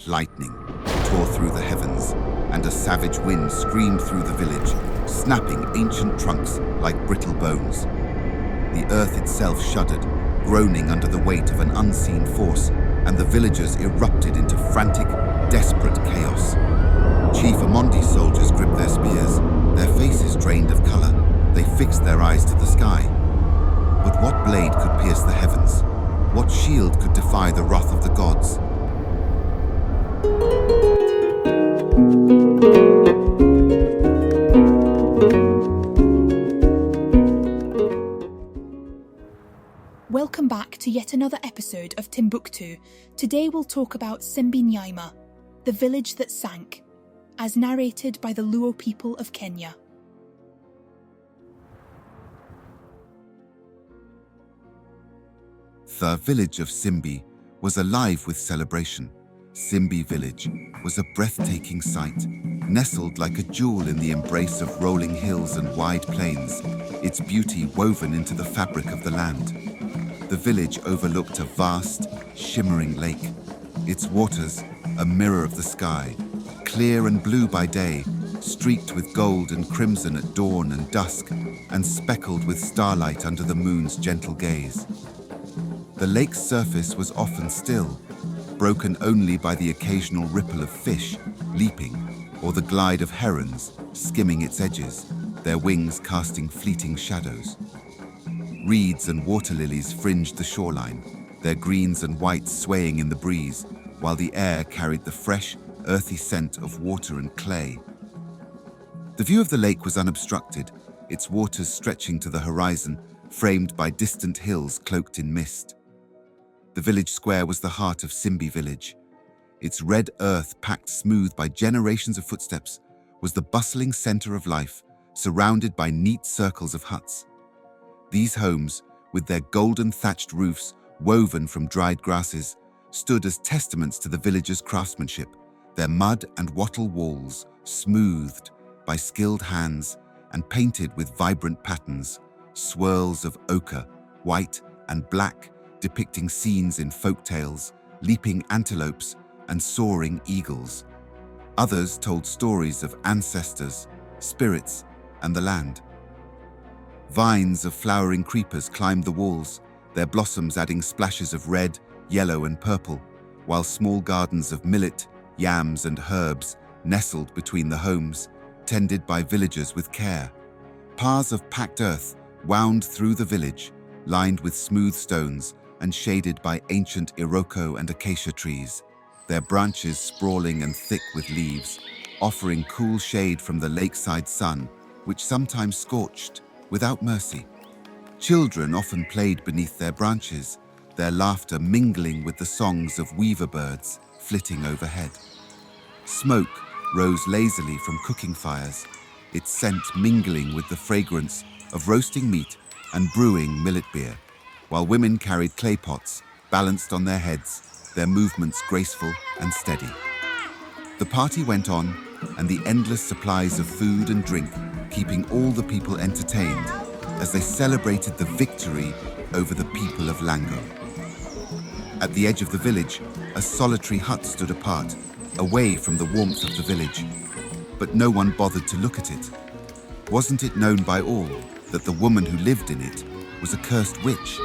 Lightning tore through the heavens, and a savage wind screamed through the village, snapping ancient trunks like brittle bones. The earth itself shuddered, groaning under the weight of an unseen force, and the villagers erupted into frantic, desperate chaos. Chief Omondi soldiers gripped their spears, their faces drained of color. They fixed their eyes to the sky. But what blade could pierce the heavens? What shield could defy the wrath of the gods? Welcome back to yet another episode of Timbuktu. Today we'll talk about Simbi Nyaima, the village that sank, as narrated by the Luo people of Kenya. The village of Simbi was alive with celebration. Simbi village was a breathtaking sight, nestled like a jewel in the embrace of rolling hills and wide plains, its beauty woven into the fabric of the land. The village overlooked a vast, shimmering lake, its waters a mirror of the sky, clear and blue by day, streaked with gold and crimson at dawn and dusk, and speckled with starlight under the moon's gentle gaze. The lake's surface was often still, broken only by the occasional ripple of fish leaping or the glide of herons skimming its edges, their wings casting fleeting shadows. Reeds and water lilies fringed the shoreline, their greens and whites swaying in the breeze, while the air carried the fresh, earthy scent of water and clay. The view of the lake was unobstructed, its waters stretching to the horizon, framed by distant hills cloaked in mist. The village square was the heart of Simbi village. Its red earth, packed smooth by generations of footsteps, was the bustling center of life, surrounded by neat circles of huts. These homes, with their golden thatched roofs woven from dried grasses, stood as testaments to the village's craftsmanship, their mud and wattle walls smoothed by skilled hands and painted with vibrant patterns, swirls of ochre, white and black, depicting scenes in folk tales, leaping antelopes and soaring eagles. Others told stories of ancestors, spirits, and the land. Vines of flowering creepers climbed the walls, their blossoms adding splashes of red, yellow, and purple, while small gardens of millet, yams, and herbs nestled between the homes, tended by villagers with care. Paths of packed earth wound through the village, lined with smooth stones and shaded by ancient iroko and acacia trees, their branches sprawling and thick with leaves, offering cool shade from the lakeside sun, which sometimes scorched without mercy. Children often played beneath their branches, their laughter mingling with the songs of weaver birds flitting overhead. Smoke rose lazily from cooking fires, its scent mingling with the fragrance of roasting meat and brewing millet beer, while women carried clay pots balanced on their heads, their movements graceful and steady. The party went on, and the endless supplies of food and drink keeping all the people entertained as they celebrated the victory over the people of Lango. At the edge of the village, a solitary hut stood apart, away from the warmth of the village, but no one bothered to look at it. Wasn't it known by all that the woman who lived in it was a cursed witch?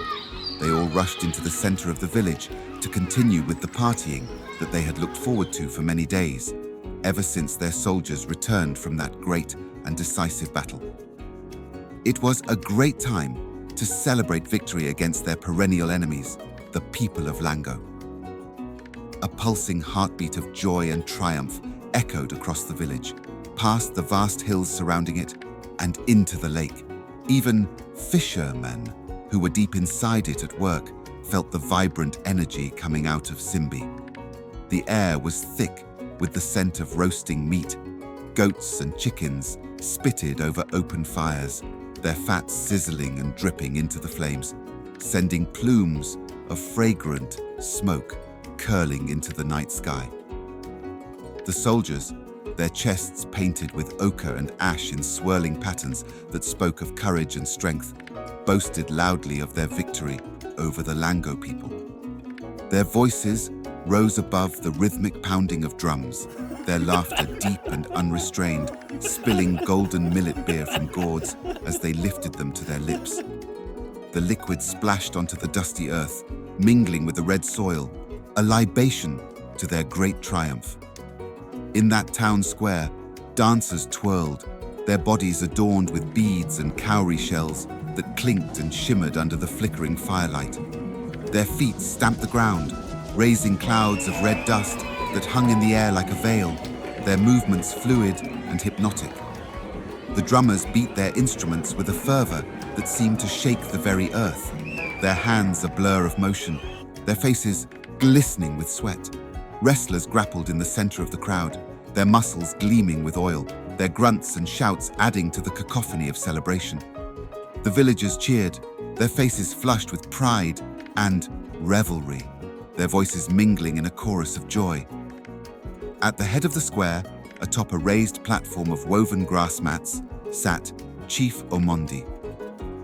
They all rushed into the center of the village to continue with the partying that they had looked forward to for many days, ever since their soldiers returned from that great and decisive battle. It was a great time to celebrate victory against their perennial enemies, the people of Lango. A pulsing heartbeat of joy and triumph echoed across the village, past the vast hills surrounding it, and into the lake. Even fishermen, who were deep inside it at work, felt the vibrant energy coming out of Simbi. The air was thick with the scent of roasting meat. Goats and chickens spitted over open fires, their fat sizzling and dripping into the flames, sending plumes of fragrant smoke curling into the night sky. The soldiers, their chests painted with ochre and ash in swirling patterns that spoke of courage and strength, boasted loudly of their victory over the Lango people. Their voices rose above the rhythmic pounding of drums, their laughter deep and unrestrained, spilling golden millet beer from gourds as they lifted them to their lips. The liquid splashed onto the dusty earth, mingling with the red soil, a libation to their great triumph. In that town square, dancers twirled, their bodies adorned with beads and cowrie shells that clinked and shimmered under the flickering firelight. Their feet stamped the ground, raising clouds of red dust that hung in the air like a veil, their movements fluid and hypnotic. The drummers beat their instruments with a fervor that seemed to shake the very earth, their hands a blur of motion, their faces glistening with sweat. Wrestlers grappled in the center of the crowd, their muscles gleaming with oil, their grunts and shouts adding to the cacophony of celebration. The villagers cheered, their faces flushed with pride and revelry, their voices mingling in a chorus of joy. At the head of the square, atop a raised platform of woven grass mats, sat Chief Omondi.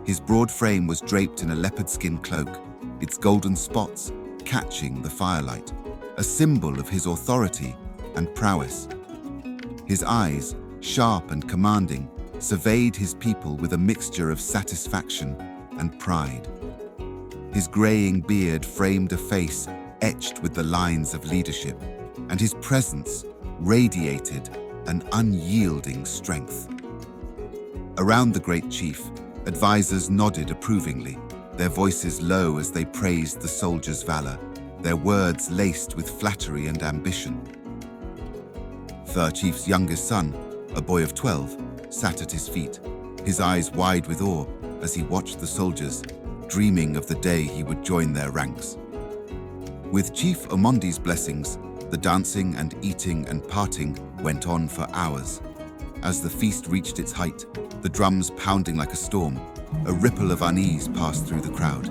His broad frame was draped in a leopard skin cloak, its golden spots catching the firelight, a symbol of his authority and prowess. His eyes, sharp and commanding, surveyed his people with a mixture of satisfaction and pride. His graying beard framed a face etched with the lines of leadership, and his presence radiated an unyielding strength. Around the great chief, advisors nodded approvingly, their voices low as they praised the soldiers' valor, their words laced with flattery and ambition. The chief's youngest son, a boy of 12, sat at his feet, his eyes wide with awe as he watched the soldiers, dreaming of the day he would join their ranks. With Chief Omondi's blessings, the dancing and eating and partying went on for hours. As the feast reached its height, the drums pounding like a storm, a ripple of unease passed through the crowd.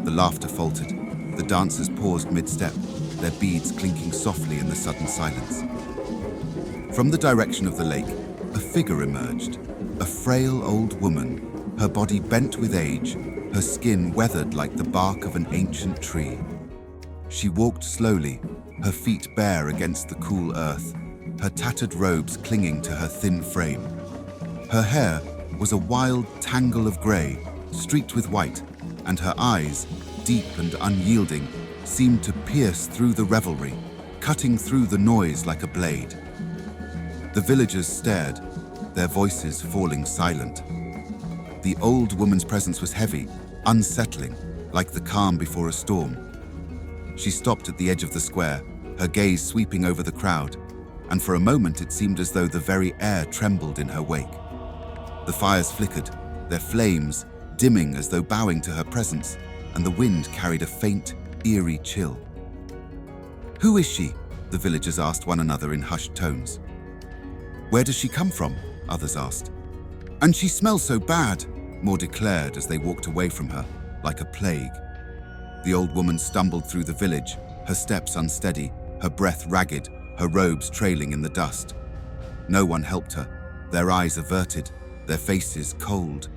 The laughter faltered, the dancers paused mid-step, their beads clinking softly in the sudden silence. From the direction of the lake, a figure emerged, a frail old woman, her body bent with age, her skin weathered like the bark of an ancient tree. She walked slowly, her feet bare against the cool earth, her tattered robes clinging to her thin frame. Her hair was a wild tangle of grey, streaked with white, and her eyes, deep and unyielding, seemed to pierce through the revelry, cutting through the noise like a blade. The villagers stared, their voices falling silent. The old woman's presence was heavy, unsettling, like the calm before a storm. She stopped at the edge of the square, her gaze sweeping over the crowd, and for a moment it seemed as though the very air trembled in her wake. The fires flickered, their flames dimming as though bowing to her presence, and the wind carried a faint, eerie chill. "Who is she?" the villagers asked one another in hushed tones. "Where does she come from?" others asked. "And she smells so bad," more declared as they walked away from her, like a plague. The old woman stumbled through the village, her steps unsteady, her breath ragged, her robes trailing in the dust. No one helped her, their eyes averted, their faces cold.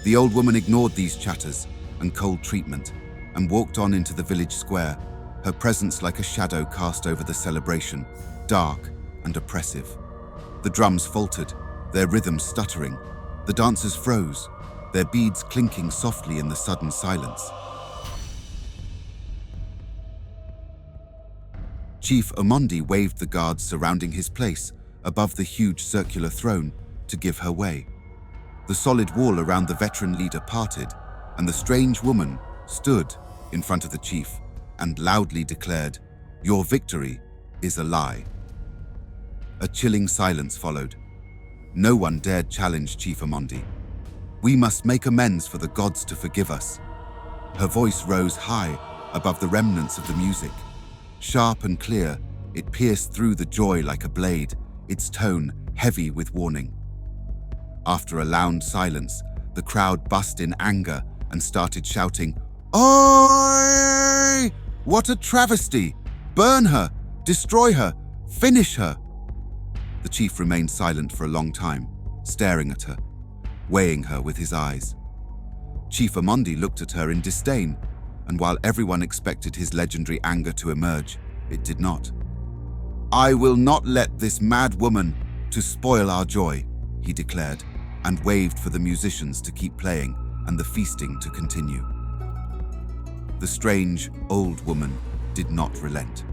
The old woman ignored these chatters and cold treatment and walked on into the village square, her presence like a shadow cast over the celebration, dark and oppressive. The drums faltered, their rhythm stuttering. The dancers froze, their beads clinking softly in the sudden silence. Chief Omondi waved the guards surrounding his place above the huge circular throne to give her way. The solid wall around the veteran leader parted, and the strange woman stood in front of the chief and loudly declared, "Your victory is a lie." A chilling silence followed. No one dared challenge Chief Omondi. "We must make amends for the gods to forgive us." Her voice rose high above the remnants of the music. Sharp and clear, it pierced through the joy like a blade, its tone heavy with warning. After a loud silence, the crowd burst in anger and started shouting, "Oi! What a travesty! Burn her! Destroy her! Finish her!" The chief remained silent for a long time, staring at her, weighing her with his eyes. Chief Omondi looked at her in disdain, and while everyone expected his legendary anger to emerge, It did not. "I will not let this mad woman to spoil our joy," he declared, and waved for the musicians to keep playing and the feasting to continue. The strange, old woman did not relent.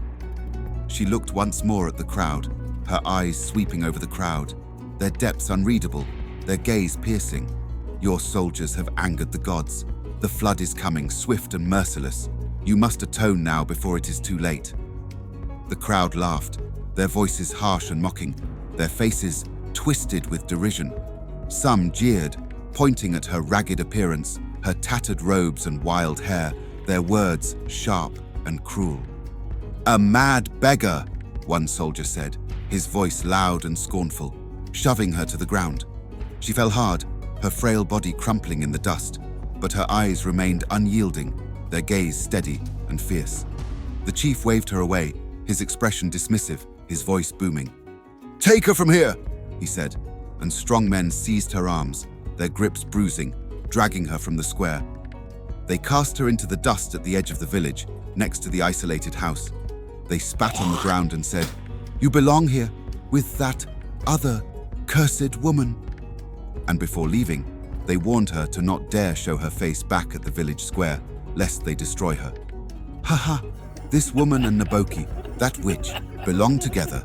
She looked once more at the crowd, her eyes sweeping over the crowd, their depths unreadable, their gaze piercing. "Your soldiers have angered the gods. The flood is coming, swift and merciless. You must atone now before it is too late." The crowd laughed, their voices harsh and mocking, their faces twisted with derision. Some jeered, pointing at her ragged appearance, her tattered robes and wild hair, their words sharp and cruel. "A mad beggar," one soldier said, his voice loud and scornful, shoving her to the ground. She fell hard, her frail body crumpling in the dust, but her eyes remained unyielding, their gaze steady and fierce. The chief waved her away, his expression dismissive, his voice booming. "Take her from here," he said, and strong men seized her arms, their grips bruising, dragging her from the square. They cast her into the dust at the edge of the village, next to the isolated house. They spat on the ground and said, "You belong here, with that other cursed woman." And before leaving, they warned her to not dare show her face back at the village square, lest they destroy her. "Ha ha, this woman and Naboke, that witch, belong together."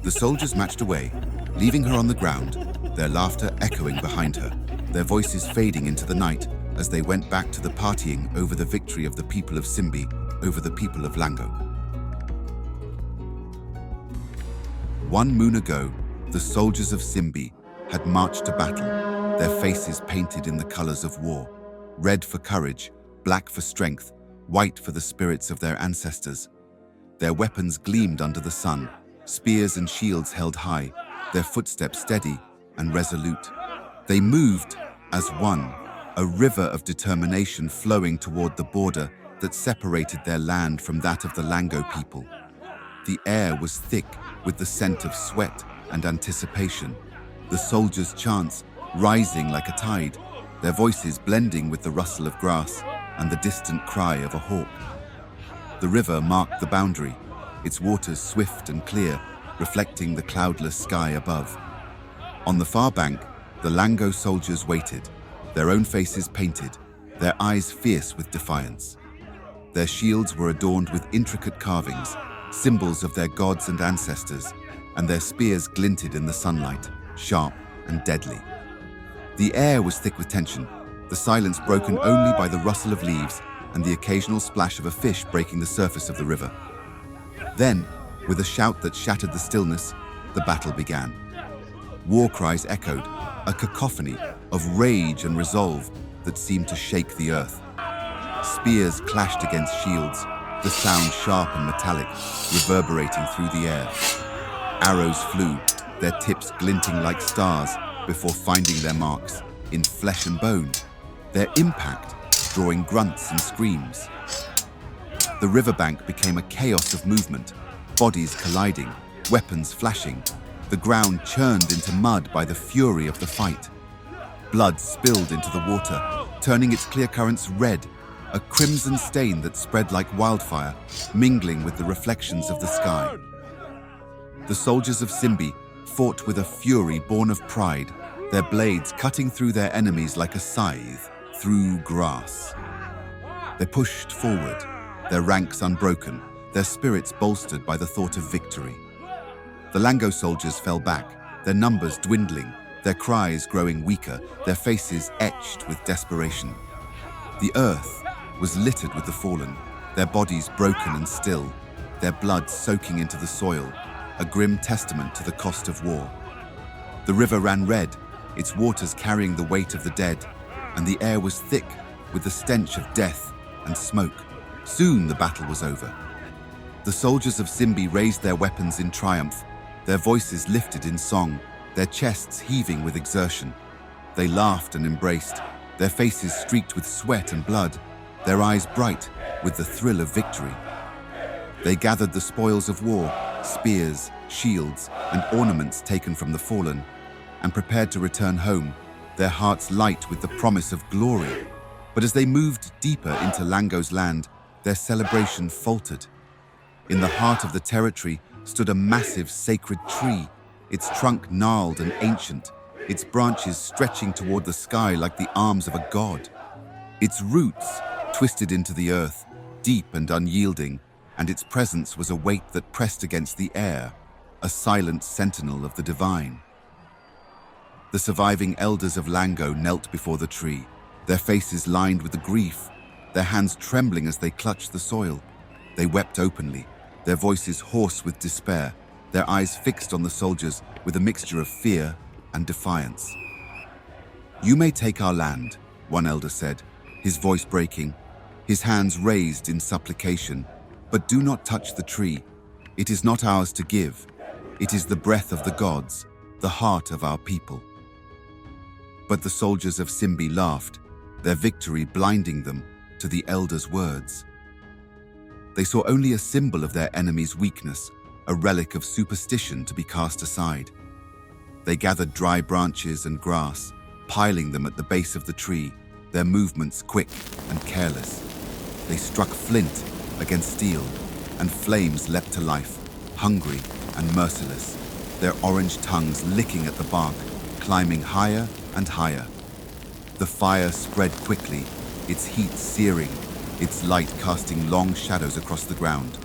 The soldiers marched away, leaving her on the ground, their laughter echoing behind her, their voices fading into the night as they went back to the partying over the victory of the people of Simbi over the people of Lango. 1 moon ago, the soldiers of Simbi had marched to battle, their faces painted in the colors of war, red for courage, black for strength, white for the spirits of their ancestors. Their weapons gleamed under the sun, spears and shields held high, their footsteps steady and resolute. They moved as one, a river of determination flowing toward the border that separated their land from that of the Lango people. The air was thick with the scent of sweat and anticipation, the soldiers' chants rising like a tide, their voices blending with the rustle of grass and the distant cry of a hawk. The river marked the boundary, its waters swift and clear, reflecting the cloudless sky above. On the far bank, the Lango soldiers waited, their own faces painted, their eyes fierce with defiance. Their shields were adorned with intricate carvings, symbols of their gods and ancestors, and their spears glinted in the sunlight, sharp and deadly. The air was thick with tension, the silence broken only by the rustle of leaves and the occasional splash of a fish breaking the surface of the river. Then, with a shout that shattered the stillness, the battle began. War cries echoed, a cacophony of rage and resolve that seemed to shake the earth. Spears clashed against shields, the sound sharp and metallic, reverberating through the air. Arrows flew, their tips glinting like stars before finding their marks in flesh and bone, their impact drawing grunts and screams. The riverbank became a chaos of movement, bodies colliding, weapons flashing. The ground churned into mud by the fury of the fight. Blood spilled into the water, turning its clear currents red, a crimson stain that spread like wildfire, mingling with the reflections of the sky. The soldiers of Simbi fought with a fury born of pride, their blades cutting through their enemies like a scythe through grass. They pushed forward, their ranks unbroken, their spirits bolstered by the thought of victory. The Lango soldiers fell back, their numbers dwindling, their cries growing weaker, their faces etched with desperation. The earth was littered with the fallen, their bodies broken and still, their blood soaking into the soil, a grim testament to the cost of war. The river ran red, its waters carrying the weight of the dead, and the air was thick with the stench of death and smoke. Soon the battle was over. The soldiers of Simbi raised their weapons in triumph, their voices lifted in song, their chests heaving with exertion. They laughed and embraced, their faces streaked with sweat and blood, their eyes bright with the thrill of victory. They gathered the spoils of war, spears, shields, and ornaments taken from the fallen, and prepared to return home, their hearts light with the promise of glory. But as they moved deeper into Lango's land, their celebration faltered. In the heart of the territory stood a massive sacred tree, its trunk gnarled and ancient, its branches stretching toward the sky like the arms of a god. Its roots twisted into the earth, deep and unyielding, and its presence was a weight that pressed against the air, a silent sentinel of the divine. The surviving elders of Lango knelt before the tree, their faces lined with the grief, their hands trembling as they clutched the soil. They wept openly, their voices hoarse with despair, their eyes fixed on the soldiers with a mixture of fear and defiance. "You may take our land," one elder said, his voice breaking, his hands raised in supplication, "but do not touch the tree. It is not ours to give. It is the breath of the gods, the heart of our people." But the soldiers of Simbi laughed, their victory blinding them to the elders' words. They saw only a symbol of their enemy's weakness, a relic of superstition to be cast aside. They gathered dry branches and grass, piling them at the base of the tree, their movements quick and careless. They struck flint against steel, and flames leapt to life, hungry and merciless, their orange tongues licking at the bark, climbing higher and higher. The fire spread quickly, its heat searing, its light casting long shadows across the ground.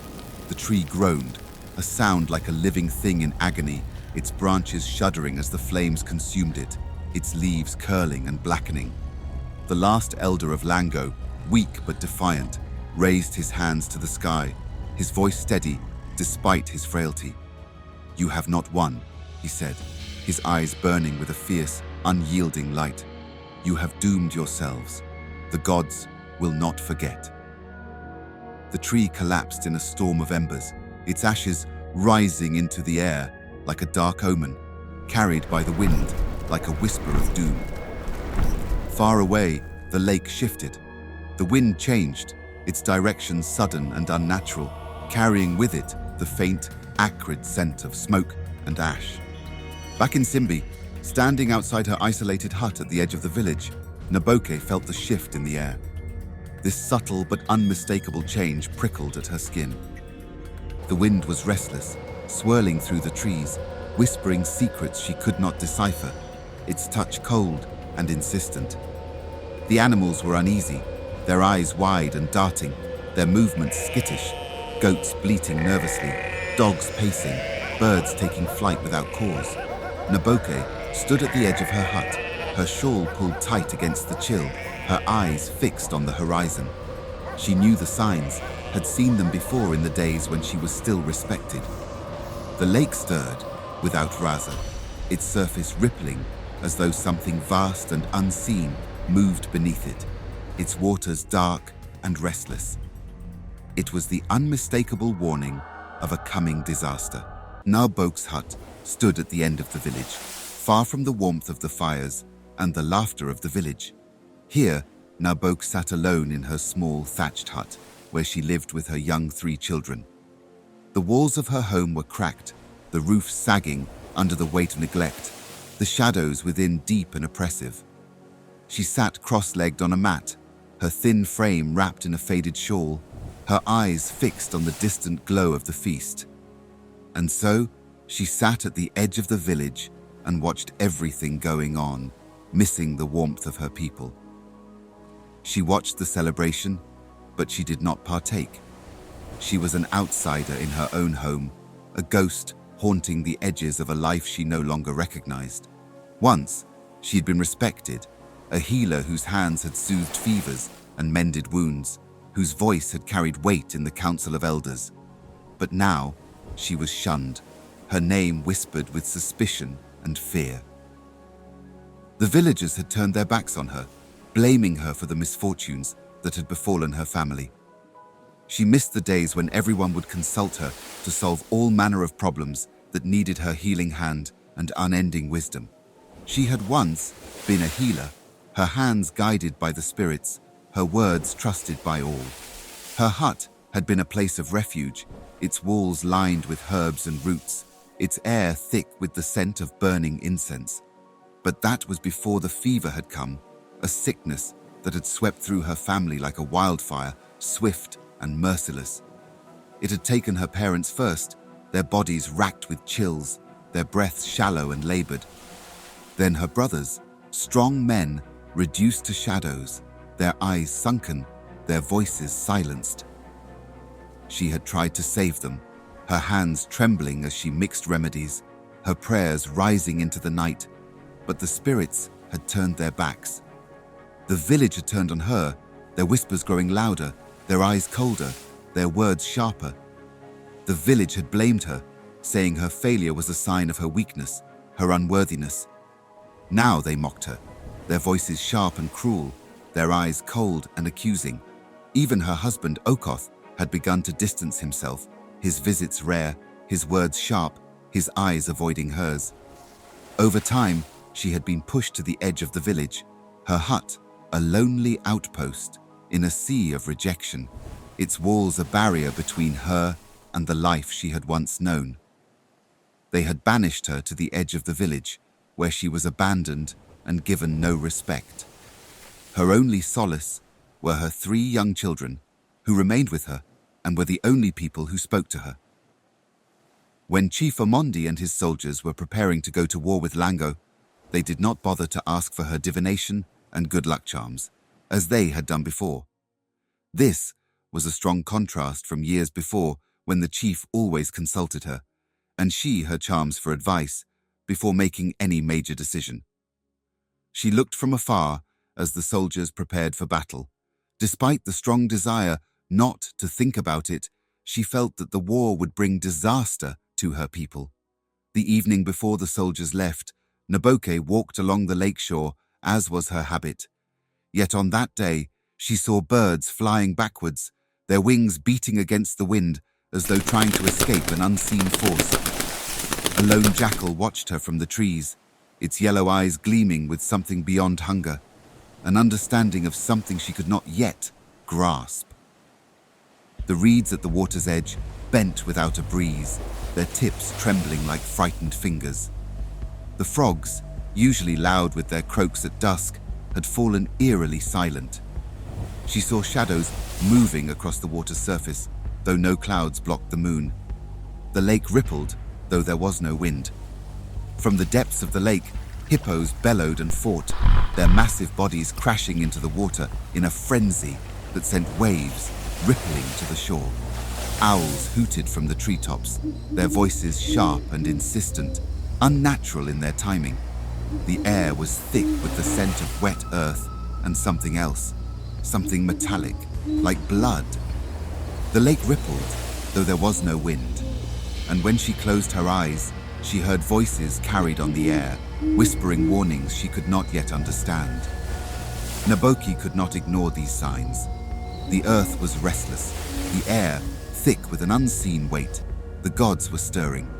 The tree groaned, a sound like a living thing in agony, its branches shuddering as the flames consumed it, its leaves curling and blackening. The last elder of Lango, weak but defiant, raised his hands to the sky, his voice steady despite his frailty. "You have not won," he said, his eyes burning with a fierce, unyielding light. "You have doomed yourselves. The gods will not forget." The tree collapsed in a storm of embers, its ashes rising into the air like a dark omen, carried by the wind like a whisper of doom. Far away, the lake shifted. The wind changed, its direction sudden and unnatural, carrying with it the faint, acrid scent of smoke and ash. Back in Simbi, standing outside her isolated hut at the edge of the village, Naboke felt the shift in the air. This subtle but unmistakable change prickled at her skin. The wind was restless, swirling through the trees, whispering secrets she could not decipher, its touch cold and insistent. The animals were uneasy, their eyes wide and darting, their movements skittish, goats bleating nervously, dogs pacing, birds taking flight without cause. Naboke stood at the edge of her hut, her shawl pulled tight against the chill, her eyes fixed on the horizon. She knew the signs, had seen them before in the days when she was still respected. The lake stirred, without Raza, its surface rippling as though something vast and unseen moved beneath it, its waters dark and restless. It was the unmistakable warning of a coming disaster. Naboke's hut stood at the end of the village, far from the warmth of the fires and the laughter of the village. Here, Naboke sat alone in her small thatched hut, where she lived with her young 3 children. The walls of her home were cracked, the roof sagging under the weight of neglect, the shadows within deep and oppressive. She sat cross-legged on a mat, her thin frame wrapped in a faded shawl, her eyes fixed on the distant glow of the feast. And so, she sat at the edge of the village and watched everything going on, missing the warmth of her people. She watched the celebration, but she did not partake. She was an outsider in her own home, a ghost haunting the edges of a life she no longer recognized. Once, she'd been respected, a healer whose hands had soothed fevers and mended wounds, whose voice had carried weight in the council of elders. But now, she was shunned, her name whispered with suspicion and fear. The villagers had turned their backs on her, blaming her for the misfortunes that had befallen her family. She missed the days when everyone would consult her to solve all manner of problems that needed her healing hand and unending wisdom. She had once been a healer, her hands guided by the spirits, her words trusted by all. Her hut had been a place of refuge, its walls lined with herbs and roots, its air thick with the scent of burning incense. But that was before the fever had come, a sickness that had swept through her family like a wildfire, swift and merciless. It had taken her parents first, their bodies racked with chills, their breaths shallow and labored. Then her brothers, strong men, reduced to shadows, their eyes sunken, their voices silenced. She had tried to save them, her hands trembling as she mixed remedies, her prayers rising into the night, but the spirits had turned their backs. The village had turned on her, their whispers growing louder, their eyes colder, their words sharper. The village had blamed her, saying her failure was a sign of her weakness, her unworthiness. Now they mocked her, their voices sharp and cruel, their eyes cold and accusing. Even her husband, Okoth, had begun to distance himself, his visits rare, his words sharp, his eyes avoiding hers. Over time, she had been pushed to the edge of the village, her hut, a lonely outpost in a sea of rejection, its walls a barrier between her and the life she had once known. They had banished her to the edge of the village, where she was abandoned and given no respect. Her only solace were her 3 young children, who remained with her and were the only people who spoke to her. When Chief Omondi and his soldiers were preparing to go to war with Lango, they did not bother to ask for her divination and good luck charms, as they had done before. This was a strong contrast from years before, when the chief always consulted her, and she her charms for advice before making any major decision. She looked from afar as the soldiers prepared for battle. Despite the strong desire not to think about it, she felt that the war would bring disaster to her people. The evening before the soldiers left, Naboke walked along the lakeshore, as was her habit. Yet on that day, she saw birds flying backwards, their wings beating against the wind as though trying to escape an unseen force. A lone jackal watched her from the trees, its yellow eyes gleaming with something beyond hunger, an understanding of something she could not yet grasp. The reeds at the water's edge bent without a breeze, their tips trembling like frightened fingers. The frogs, usually loud with their croaks at dusk, had fallen eerily silent. She saw shadows moving across the water's surface, though no clouds blocked the moon. The lake rippled, though there was no wind. From the depths of the lake, hippos bellowed and fought, their massive bodies crashing into the water in a frenzy that sent waves rippling to the shore. Owls hooted from the treetops, their voices sharp and insistent, unnatural in their timing. The air was thick with the scent of wet earth and something else, something metallic, like blood. The lake rippled, though there was no wind, and when she closed her eyes, she heard voices carried on the air, whispering warnings she could not yet understand. Naboke could not ignore these signs. The earth was restless, the air thick with an unseen weight. The gods were stirring.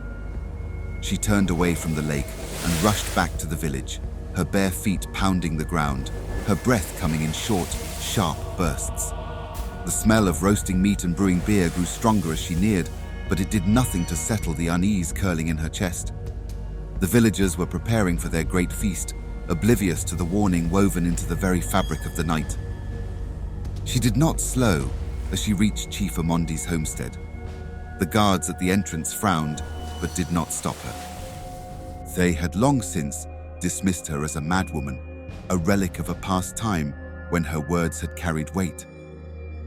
She turned away from the lake and rushed back to the village, her bare feet pounding the ground, her breath coming in short, sharp bursts. The smell of roasting meat and brewing beer grew stronger as she neared, but it did nothing to settle the unease curling in her chest. The villagers were preparing for their great feast, oblivious to the warning woven into the very fabric of the night. She did not slow as she reached Chief Omondi's homestead. The guards at the entrance frowned, but did not stop her. They had long since dismissed her as a madwoman, a relic of a past time when her words had carried weight.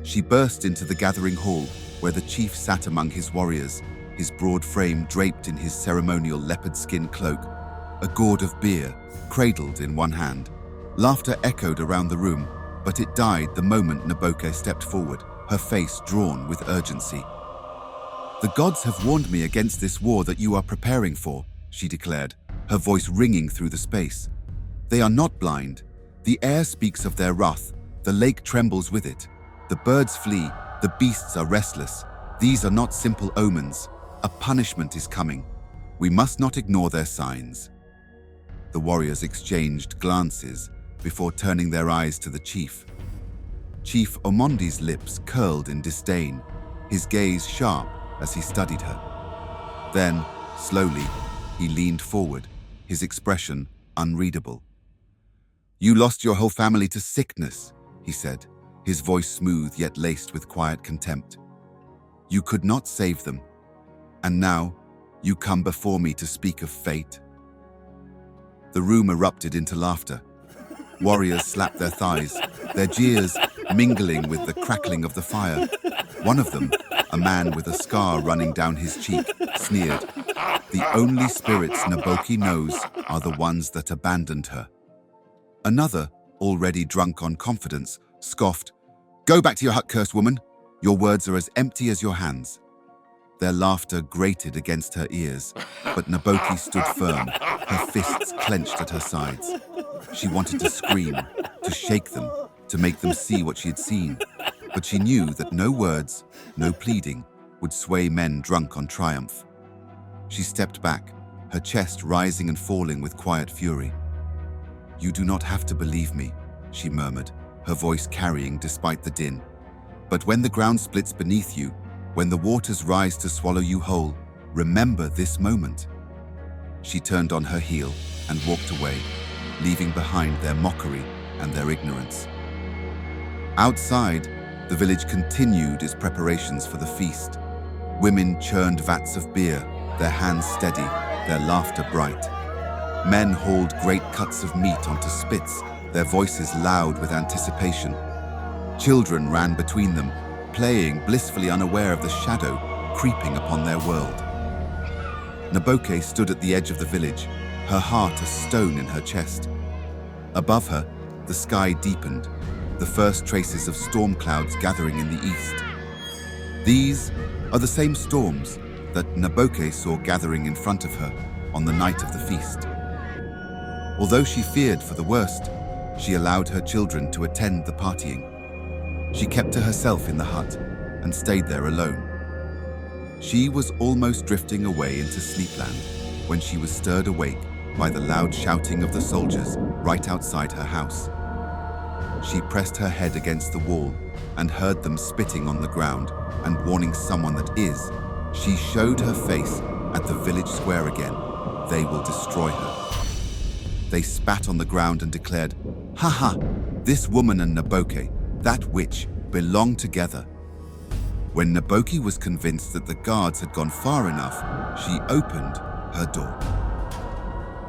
She burst into the gathering hall where the chief sat among his warriors, his broad frame draped in his ceremonial leopard skin cloak, a gourd of beer cradled in one hand. Laughter echoed around the room, but it died the moment Naboke stepped forward, her face drawn with urgency. "The gods have warned me against this war that you are preparing for," she declared, her voice ringing through the space. "They are not blind. The air speaks of their wrath, the lake trembles with it. The birds flee, the beasts are restless. These are not simple omens. A punishment is coming. We must not ignore their signs." The warriors exchanged glances before turning their eyes to the chief. Chief Omondi's lips curled in disdain, his gaze sharp as he studied her. Then, slowly, he leaned forward, his expression unreadable. "You lost your whole family to sickness," he said, his voice smooth yet laced with quiet contempt. You could not save them. And now, you come before me to speak of fate? The room erupted into laughter. Warriors slapped their thighs, their jeers mingling with the crackling of the fire. One of them, a man with a scar running down his cheek, sneered, "The only spirits Naboke knows are the ones that abandoned her." Another, already drunk on confidence, scoffed, "Go back to your hut, cursed woman. Your words are as empty as your hands." Their laughter grated against her ears, but Naboke stood firm, her fists clenched at her sides. She wanted to scream, to shake them, to make them see what she had seen, but she knew that no words, no pleading, would sway men drunk on triumph. She stepped back, her chest rising and falling with quiet fury. "You do not have to believe me," she murmured, her voice carrying despite the din. "But when the ground splits beneath you, when the waters rise to swallow you whole, remember this moment." She turned on her heel and walked away, leaving behind their mockery and their ignorance. Outside, the village continued its preparations for the feast. Women churned vats of beer, their hands steady, their laughter bright. Men hauled great cuts of meat onto spits, their voices loud with anticipation. Children ran between them, playing, blissfully unaware of the shadow creeping upon their world. Naboke stood at the edge of the village, her heart a stone in her chest. Above her, the sky deepened, the first traces of storm clouds gathering in the east. These are the same storms that Naboke saw gathering in front of her on the night of the feast. Although she feared for the worst, she allowed her children to attend the partying. She kept to herself in the hut and stayed there alone. She was almost drifting away into sleepland when she was stirred awake by the loud shouting of the soldiers right outside her house. She pressed her head against the wall and heard them spitting on the ground and warning someone that is. She showed her face at the village square again. They will destroy her. They spat on the ground and declared, "Ha ha, this woman and Naboke, that witch, belong together." When Naboke was convinced that the guards had gone far enough, she opened her door.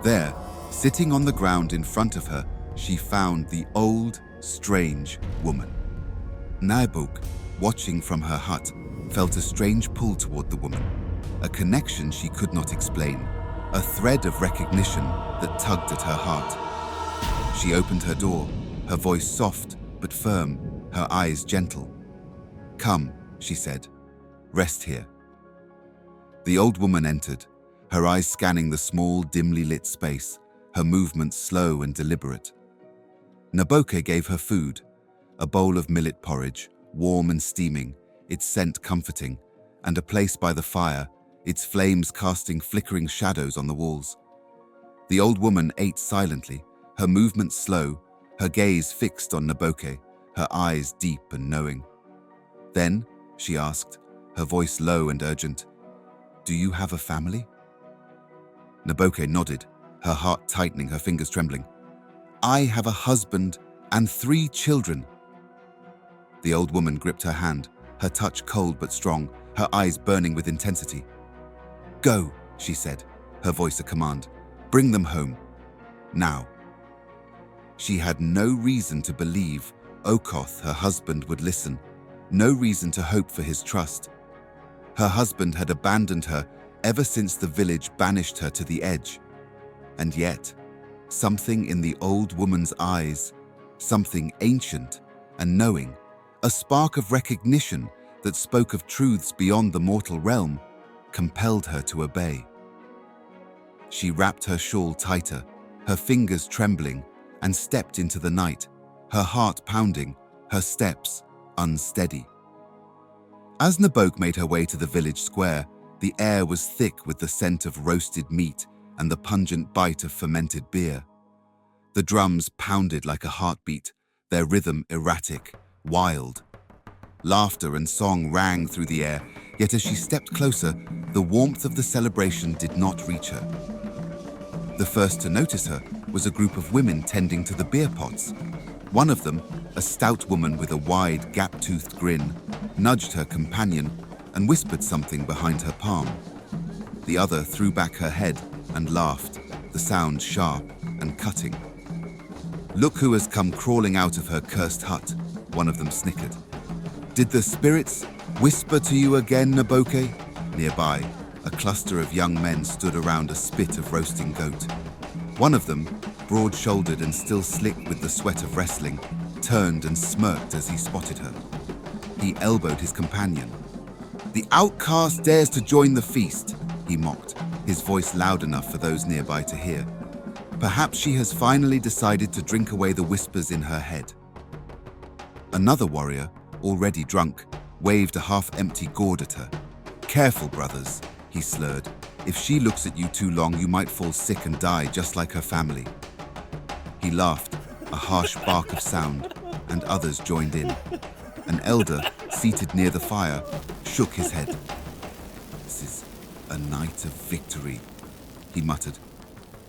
There, sitting on the ground in front of her, she found the old, strange woman. Naboke, watching from her hut, felt a strange pull toward the woman, a connection she could not explain, a thread of recognition that tugged at her heart. She opened her door, her voice soft but firm, her eyes gentle. "Come," she said, "rest here." The old woman entered, her eyes scanning the small, dimly lit space, her movements slow and deliberate. Naboke gave her food, a bowl of millet porridge, warm and steaming, its scent comforting, and a place by the fire, its flames casting flickering shadows on the walls. The old woman ate silently, her movements slow, her gaze fixed on Naboke, her eyes deep and knowing. "Then," she asked, her voice low and urgent, "do you have a family?" Naboke nodded, her heart tightening, her fingers trembling. "I have a husband and 3 children." The old woman gripped her hand, her touch cold but strong, her eyes burning with intensity. "Go," she said, her voice a command. "Bring them home. Now." She had no reason to believe Okoth, her husband, would listen, no reason to hope for his trust. Her husband had abandoned her ever since the village banished her to the edge. And yet, something in the old woman's eyes, something ancient and knowing, a spark of recognition that spoke of truths beyond the mortal realm, compelled her to obey. She wrapped her shawl tighter, her fingers trembling, and stepped into the night, her heart pounding, her steps unsteady. As Naboke made her way to the village square, the air was thick with the scent of roasted meat and the pungent bite of fermented beer. The drums pounded like a heartbeat, their rhythm erratic, wild. Laughter and song rang through the air, yet as she stepped closer, the warmth of the celebration did not reach her. The first to notice her was a group of women tending to the beer pots. One of them, a stout woman with a wide, gap-toothed grin, nudged her companion, and whispered something behind her palm. The other threw back her head and laughed, the sound sharp and cutting. "Look who has come crawling out of her cursed hut," one of them snickered. "Did the spirits whisper to you again, Naboke?" Nearby, a cluster of young men stood around a spit of roasting goat. One of them, broad-shouldered and still slick with the sweat of wrestling, turned and smirked as he spotted her. He elbowed his companion. "The outcast dares to join the feast," he mocked, his voice loud enough for those nearby to hear. "Perhaps she has finally decided to drink away the whispers in her head." Another warrior, already drunk, waved a half-empty gourd at her. "Careful, brothers," he slurred. "If she looks at you too long, you might fall sick and die just like her family." He laughed, a harsh bark of sound, and others joined in. An elder, seated near the fire, shook his head. "This is a night of victory," he muttered,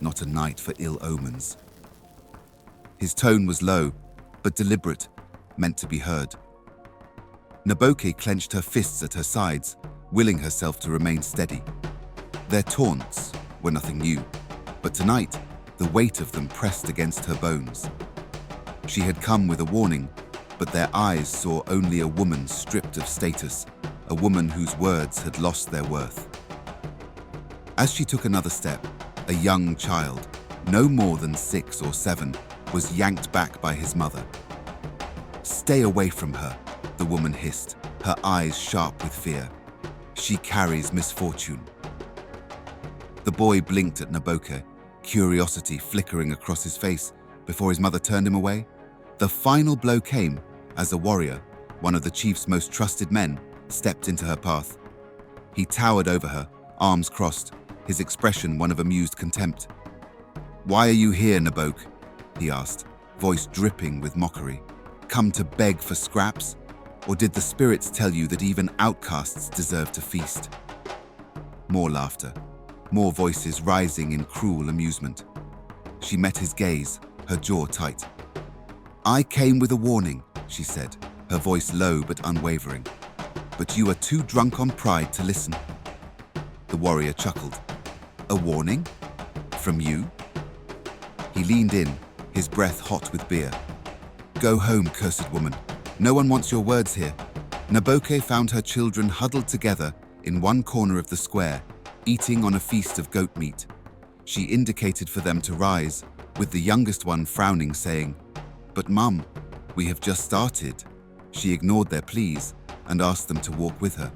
"not a night for ill omens." His tone was low, but deliberate, meant to be heard. Naboke clenched her fists at her sides, willing herself to remain steady. Their taunts were nothing new, but tonight, the weight of them pressed against her bones. She had come with a warning, but their eyes saw only a woman stripped of status, a woman whose words had lost their worth. As she took another step, a young child, no more than 6 or 7, was yanked back by his mother. "Stay away from her," the woman hissed, her eyes sharp with fear. "She carries misfortune." The boy blinked at Naboke, curiosity flickering across his face before his mother turned him away. The final blow came as a warrior, one of the chief's most trusted men, stepped into her path. He towered over her, arms crossed, his expression one of amused contempt. "Why are you here, Naboke?" he asked, voice dripping with mockery. "Come to beg for scraps? Or did the spirits tell you that even outcasts deserve to feast?" More laughter, more voices rising in cruel amusement. She met his gaze, her jaw tight. "I came with a warning," she said, her voice low but unwavering. "But you are too drunk on pride to listen." The warrior chuckled. "A warning? From you?" He leaned in, his breath hot with beer. "Go home, cursed woman. No one wants your words here." Naboke found her children huddled together in one corner of the square, eating on a feast of goat meat. She indicated for them to rise, with the youngest one frowning, saying, "But Mum, we have just started." She ignored their pleas and asked them to walk with her.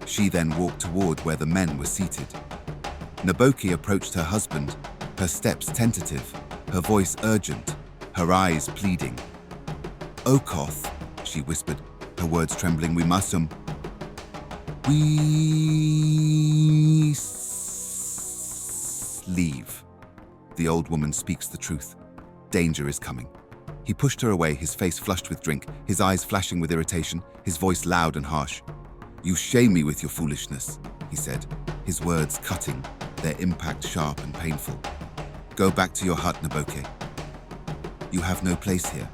She then walked toward where the men were seated. Naboke approached her husband, her steps tentative, her voice urgent, her eyes pleading. "Okoth," she whispered, her words trembling, "we must leave. The old woman speaks the truth. Danger is coming." He pushed her away, his face flushed with drink, his eyes flashing with irritation, his voice loud and harsh. "You shame me with your foolishness," he said, his words cutting, their impact sharp and painful. "Go back to your hut, Naboke. You have no place here."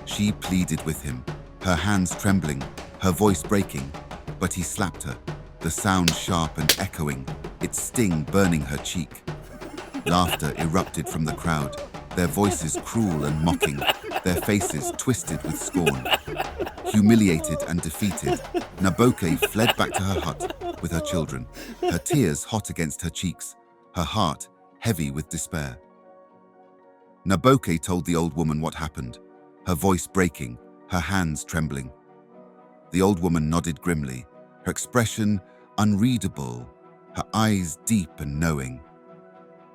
She pleaded with him, her hands trembling, her voice breaking, but he slapped her, the sound sharp and echoing, its sting burning her cheek. Laughter erupted from the crowd, their voices cruel and mocking, their faces twisted with scorn. Humiliated and defeated, Naboke fled back to her hut with her children, her tears hot against her cheeks, her heart heavy with despair. Naboke told the old woman what happened, her voice breaking, her hands trembling. The old woman nodded grimly, her expression unreadable, her eyes deep and knowing.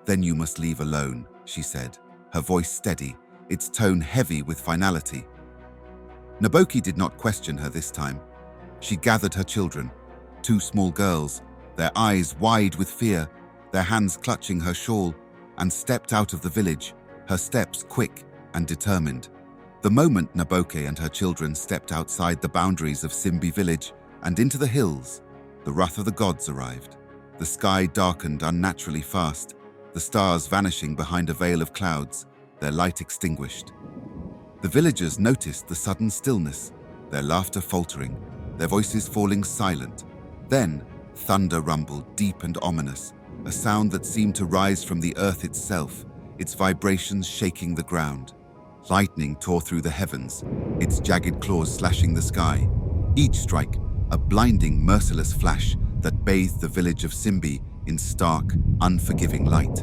"Then you must leave alone," she said, her voice steady, its tone heavy with finality. Naboke did not question her this time. She gathered her children, 2 small girls, their eyes wide with fear, their hands clutching her shawl, and stepped out of the village, her steps quick and determined. The moment Naboke and her children stepped outside the boundaries of Simbi village and into the hills, the wrath of the gods arrived. The sky darkened unnaturally fast, the stars vanishing behind a veil of clouds, their light extinguished. The villagers noticed the sudden stillness, their laughter faltering, their voices falling silent. Then, thunder rumbled, deep and ominous, a sound that seemed to rise from the earth itself, its vibrations shaking the ground. Lightning tore through the heavens, its jagged claws slashing the sky. Each strike, a blinding, merciless flash that bathed the village of Simbi in stark, unforgiving light.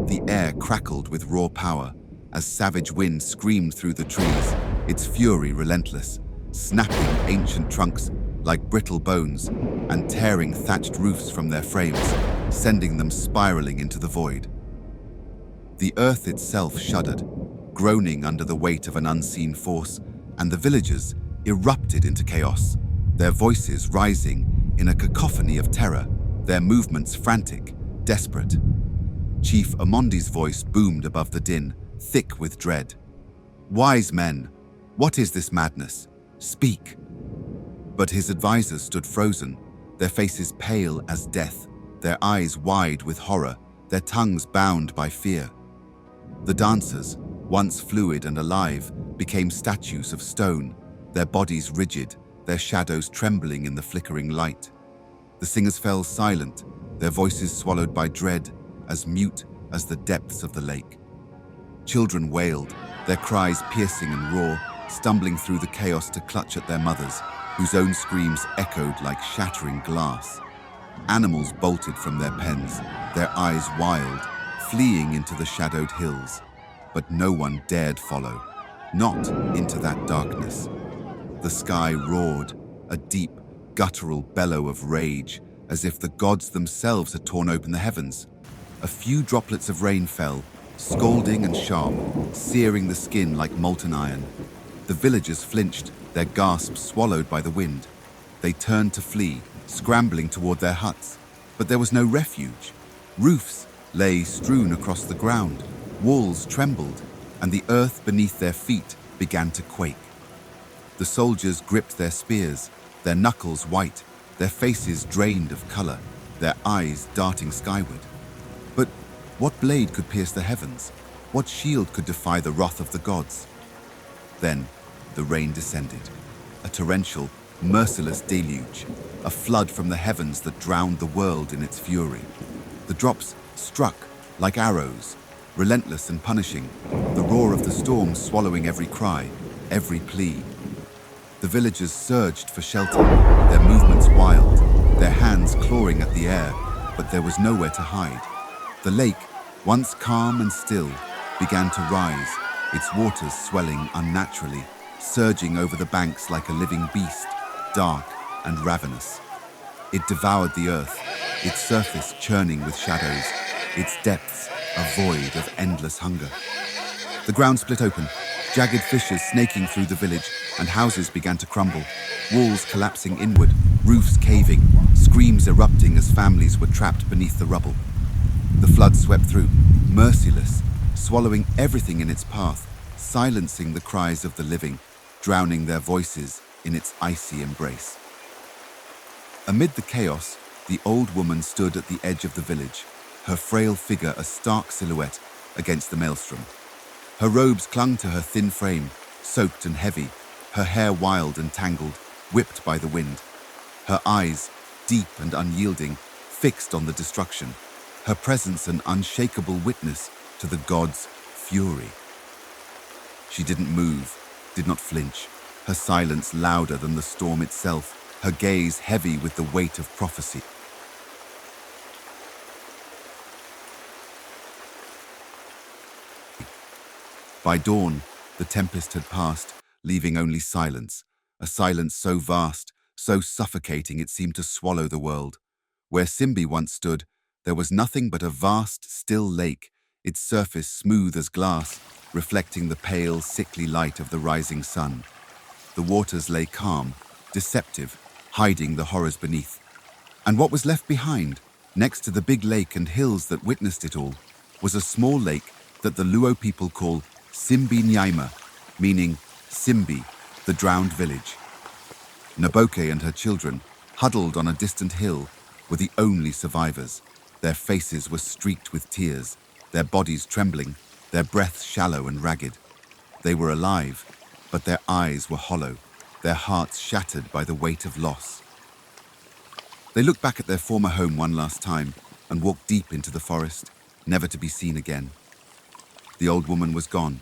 The air crackled with raw power as savage wind screamed through the trees, its fury relentless, snapping ancient trunks like brittle bones and tearing thatched roofs from their frames, sending them spiraling into the void. The earth itself shuddered, groaning under the weight of an unseen force, and the villagers erupted into chaos, their voices rising in a cacophony of terror, their movements frantic, desperate. Chief Omondi's voice boomed above the din, thick with dread. "Wise men, what is this madness? Speak." But his advisors stood frozen, their faces pale as death, their eyes wide with horror, their tongues bound by fear. The dancers, once fluid and alive, became statues of stone, their bodies rigid, their shadows trembling in the flickering light. The singers fell silent, their voices swallowed by dread, as mute as the depths of the lake. Children wailed, their cries piercing and raw, stumbling through the chaos to clutch at their mothers, whose own screams echoed like shattering glass. Animals bolted from their pens, their eyes wild, fleeing into the shadowed hills. But no one dared follow, not into that darkness. The sky roared, a deep, guttural bellow of rage, as if the gods themselves had torn open the heavens. A few droplets of rain fell, scalding and sharp, searing the skin like molten iron. The villagers flinched, their gasps swallowed by the wind. They turned to flee, scrambling toward their huts. But there was no refuge. Roofs lay strewn across the ground, walls trembled, and the earth beneath their feet began to quake. The soldiers gripped their spears, their knuckles white, their faces drained of color, their eyes darting skyward. But what blade could pierce the heavens? What shield could defy the wrath of the gods? Then the rain descended, a torrential, merciless deluge, a flood from the heavens that drowned the world in its fury. The drops struck like arrows, relentless and punishing, the roar of the storm swallowing every cry, every plea. The villagers surged for shelter, their movements wild, their hands clawing at the air, but there was nowhere to hide. The lake, once calm and still, began to rise, its waters swelling unnaturally, surging over the banks like a living beast, dark and ravenous. It devoured the earth, its surface churning with shadows, its depths a void of endless hunger. The ground split open, jagged fissures snaking through the village, and houses began to crumble, walls collapsing inward, roofs caving, screams erupting as families were trapped beneath the rubble. The flood swept through, merciless, swallowing everything in its path, silencing the cries of the living, drowning their voices in its icy embrace. Amid the chaos, the old woman stood at the edge of the village, her frail figure a stark silhouette against the maelstrom. Her robes clung to her thin frame, soaked and heavy, her hair wild and tangled, whipped by the wind. Her eyes, deep and unyielding, fixed on the destruction, her presence an unshakable witness to the gods' fury. She didn't move, did not flinch, her silence louder than the storm itself, her gaze heavy with the weight of prophecy. By dawn, the tempest had passed, leaving only silence, a silence so vast, so suffocating it seemed to swallow the world. Where Simbi once stood, there was nothing but a vast, still lake, its surface smooth as glass, reflecting the pale, sickly light of the rising sun. The waters lay calm, deceptive, hiding the horrors beneath. And what was left behind, next to the big lake and hills that witnessed it all, was a small lake that the Luo people call Simbi Nyaima, meaning Simbi, the drowned village. Naboke and her children, huddled on a distant hill, were the only survivors. Their faces were streaked with tears, their bodies trembling, their breaths shallow and ragged. They were alive, but their eyes were hollow, their hearts shattered by the weight of loss. They looked back at their former home one last time and walked deep into the forest, never to be seen again. The old woman was gone.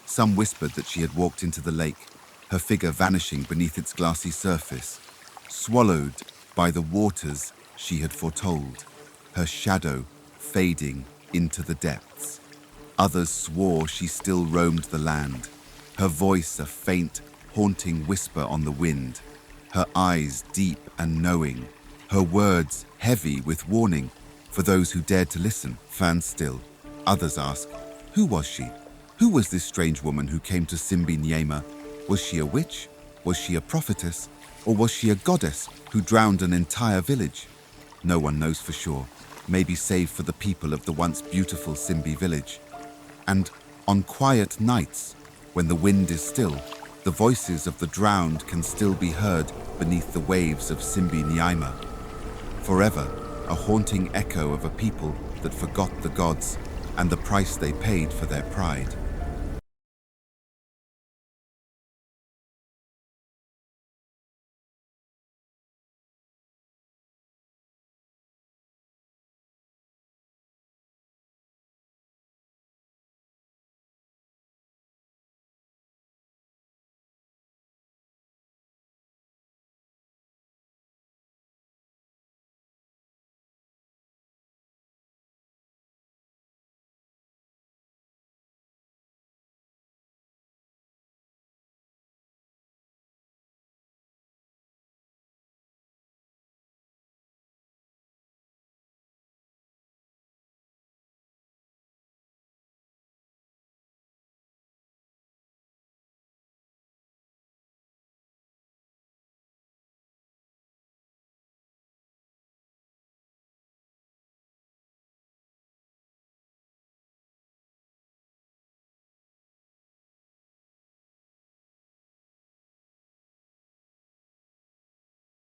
Some whispered that she had walked into the lake, her figure vanishing beneath its glassy surface, swallowed by the waters she had foretold, her shadow fading into the depths. Others swore she still roamed the land, her voice a faint, haunting whisper on the wind, her eyes deep and knowing, her words heavy with warning for those who dared to listen. Fans still. Others ask, who was she? Who was this strange woman who came to Simbi Nyaima? Was she a witch? Was she a prophetess? Or was she a goddess who drowned an entire village? No one knows for sure, maybe save for the people of the once beautiful Simbi village. And on quiet nights, when the wind is still, the voices of the drowned can still be heard beneath the waves of Simbi Nyaima. Forever, a haunting echo of a people that forgot the gods and the price they paid for their pride.